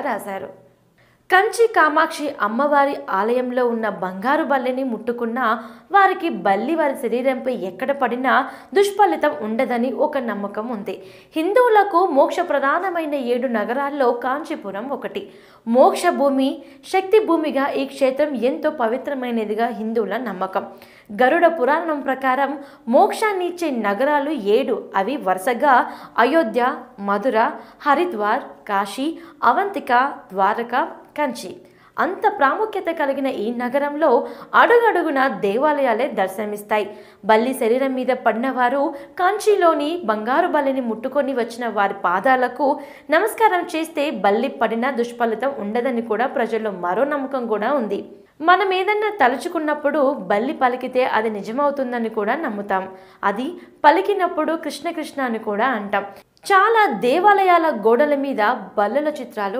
రాశారు. కంచి కామాక్షి అమ్మవారి ఆలయంలో ఉన్న బంగారు బల్లిని ముట్టుకున్న వారికి బల్లి వారి శరీరంపై ఎక్కడ పడినా దుష్ఫలితం ఉండదని ఒక నమ్మకం ఉంది. హిందువులకు మోక్ష ప్రధానమైన 7 నగరాల్లో కాంచీపురం ఒకటి. మోక్ష భూమి, శక్తి భూమిగా ఈ క్షేత్రం ఎంతో పవిత్రమైనదిగా హిందువుల నమ్మకం. గరుడ పురాణం ప్రకారం మోక్షాన్ని ఇచ్చే నగరాలు 7. అవి వరుసగా అయోధ్య, మధుర, హరిద్వార్, కాశీ, అవంతిక, ద్వారక, కంచి. అంత ప్రాముఖ్యత కలిగిన ఈ నగరంలో అడుగడుగున దేవాలయాలే దర్శనమిస్తాయి. బల్లి శరీరం మీద పడిన వారు కాంచీలోని బంగారు బల్లిని ముట్టుకొని వచ్చిన వారి పాదాలకు నమస్కారం చేస్తే బల్లి పడిన దుష్ఫలితం ఉండదని కూడా ప్రజల్లో మరో నమ్మకం కూడా ఉంది. మనం ఏదన్నా తలుచుకున్నప్పుడు బల్లి పలికితే అది నిజమవుతుందని కూడా నమ్ముతాం. అది పలికినప్పుడు కృష్ణ కృష్ణ అని కూడా అంటాం. చాలా దేవాలయాల గోడల మీద బల్లుల చిత్రాలు